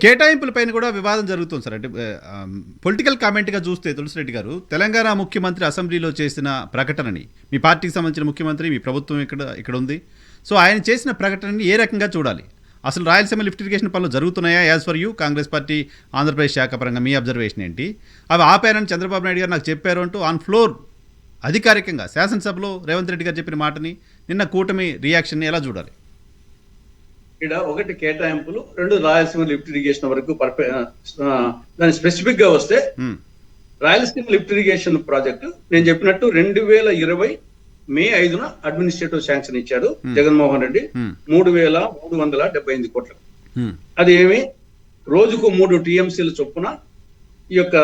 కేటాయింపులపైన కూడా వివాదం జరుగుతుంది సార్. అంటే పొలిటికల్ కామెంట్గా చూస్తే తులసిరెడ్డి గారు తెలంగాణ ముఖ్యమంత్రి అసెంబ్లీలో చేసిన ప్రకటనని, మీ పార్టీకి సంబంధించిన ముఖ్యమంత్రి, మీ ప్రభుత్వం ఇక్కడ ఉంది, సో ఆయన చేసిన ప్రకటనని ఏ రకంగా చూడాలి? అసలు రాయలసీమ లిఫ్ట్ ఇరిగేషన్ పనులు జరుగుతున్నాయా? As for you, Congress party Andhra Pradesh శాఖ పరంగా మీ అబ్జర్వేషన్ ఏంటి? అవి ఆపారని చంద్రబాబు నాయుడు గారు నాకు చెప్పారు అంటూ ఆన్ ఫ్లోర్ అధికారికంగా శాసనసభలో రేవంత్ రెడ్డి గారు చెప్పిన మాటని, నిన్న కూటమి రియాక్షన్ని ఎలా చూడాలి? ఇక్కడ ఒకటి కేటాయింపులు, రెండు రాయలసీమ లిఫ్ట్ ఇరిగేషన్ వరకు దాని స్పెసిఫిక్ గా వస్తే రాయలసీమ లిఫ్ట్ ఇరిగేషన్ ప్రాజెక్టు నేను చెప్పినట్టు 2020 మే 5న అడ్మినిస్ట్రేటివ్ శాంక్షన్ ఇచ్చాడు జగన్మోహన్ రెడ్డి 3,378 కోట్లకు. అది ఏమి రోజుకు 3 టీఎంసీల చొప్పున ఈ యొక్క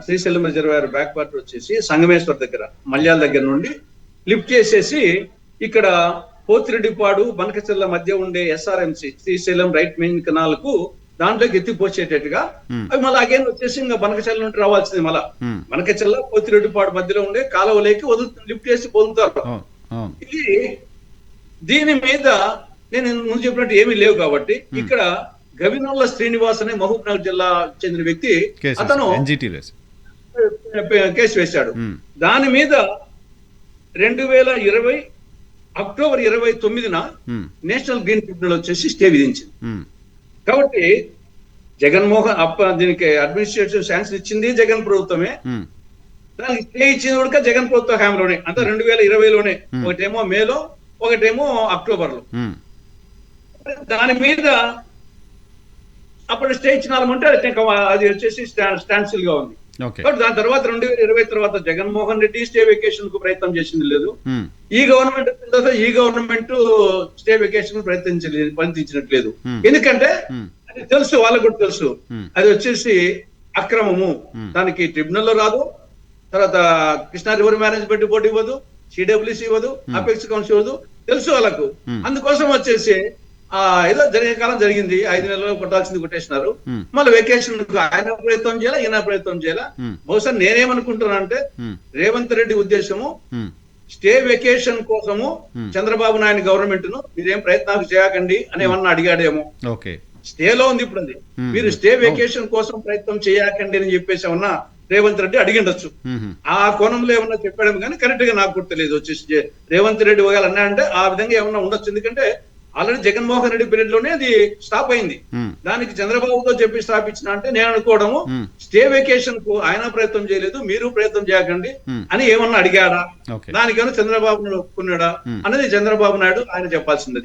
శ్రీశైలం రిజర్వాయర్ బ్యాక్ పార్ట్ వచ్చేసి సంగమేశ్వర్ దగ్గర, మల్యాల దగ్గర నుండి లిఫ్ట్ చేసేసి ఇక్కడ పోతిరెడ్డిపాడు బనకచెర్ల మధ్య ఉండే ఎస్ఆర్ఎంసి శ్రీశైలం రైట్ మెయిన్ కెనాల్ కు దాంట్లోకి ఎత్తిపోసేటట్టుగా అవి మళ్ళీ అగైన్ వచ్చేసి ఇంకా బనకచెర్ల నుండి రావాల్సింది. మళ్ళా బనకచెర్ల పోతిరెడ్డిపాడు మధ్యలో ఉండే కాలువలేకి లిఫ్ట్ చేసి పొందుతారు. ఇది దీని మీద నేను ముందు చెప్పినట్టు ఏమీ లేవు కాబట్టి ఇక్కడ గవినొల్ల శ్రీనివాస్ అనే మహబూబ్ నగర్ జిల్లా చెందిన వ్యక్తి, అతను కేసు వేశాడు. దాని మీద 2020 అక్టోబర్ 29న నేషనల్ గ్రీన్ ట్రిబ్యునల్ వచ్చేసి స్టే విధించింది. కాబట్టి జగన్మోహన్ దీనికి అడ్మినిస్ట్రేటివ్ శాంక్షన్ ఇచ్చింది జగన్ ప్రభుత్వమే, దానికి స్టే ఇచ్చింది కూడా జగన్ ప్రభుత్వ హామీలోనే, అంటే 2020లోనే, ఒకటేమో మేలో, ఒకటేమో అక్టోబర్ లో. దాని మీద అప్పుడు స్టే ఇచ్చినామంటే అది వచ్చేసి స్టాండ్స్టిల్ గా ఉంది. దాని తర్వాత 2020 తర్వాత జగన్మోహన్ రెడ్డి స్టే వెకేషన్ కు ప్రయత్నం చేసింది లేదు. ఈ గవర్నమెంట్ స్టే వెకేషన్ ప్రయత్నించినట్లేదు. ఎందుకంటే అది తెలుసు, వాళ్ళకు కూడా తెలుసు అది వచ్చేసి అక్రమము. దానికి ట్రిబ్యునల్ లో రాదు, తర్వాత కృష్ణా రివర్ మేనేజ్మెంట్ బోర్డు ఇవ్వదు, సిడబ్ల్యూసి ఇవ్వదు, అపెక్స్ కౌన్సిల్ ఇవ్వదు, తెలుసు వాళ్ళకు. అందుకోసం వచ్చేసి ఏదో జరిగే కాలం జరిగింది, 5 నెలలు కొట్టాల్సింది కొట్టేసినారు. మళ్ళీ వెకేషన్ ఆయన ప్రయత్నం చేయాలా, ఈయన ప్రయత్నం చేయాలా. బహుశా నేనేమనుకుంటున్నానంటే రేవంత్ రెడ్డి ఉద్దేశము స్టే వెకేషన్ కోసము చంద్రబాబు నాయుడు గవర్నమెంట్ ను మీరేం ప్రయత్నాలు చేయకండి అని ఏమన్నా అడిగాడేమో. స్టేలో ఉంది ఇప్పుడు, అది మీరు స్టే వెకేషన్ కోసం ప్రయత్నం చేయకండి అని చెప్పేసి ఏమన్నా రేవంత్ రెడ్డి అడిగిండొచ్చు. ఆ కోణంలో ఏమన్నా చెప్పాడేమో కానీ కరెక్ట్ గా నాకు కూడా తెలియదు. వచ్చేసి రేవంత్ రెడ్డి ఒకవేళ అన్నాడంటే ఆ విధంగా ఏమన్నా ఉండొచ్చు. ఎందుకంటే ఆల్రెడీ జగన్మోహన్ రెడ్డి పీరియడ్ లోనే అది స్టాప్ అయింది. దానికి చంద్రబాబుతో చెప్పి స్టాప్ ఇచ్చిన అంటే నేను అనుకోవడము స్టే వెకేషన్ కు ఆయన ప్రయత్నం చేయలేదు, మీరు ప్రయత్నం చేయకండి అని ఏమన్నా అడిగాడా, దానికేమన్నా చంద్రబాబు నాయుడు ఒప్పుకున్నాడా అనేది చంద్రబాబు నాయుడు ఆయన చెప్పాల్సింది.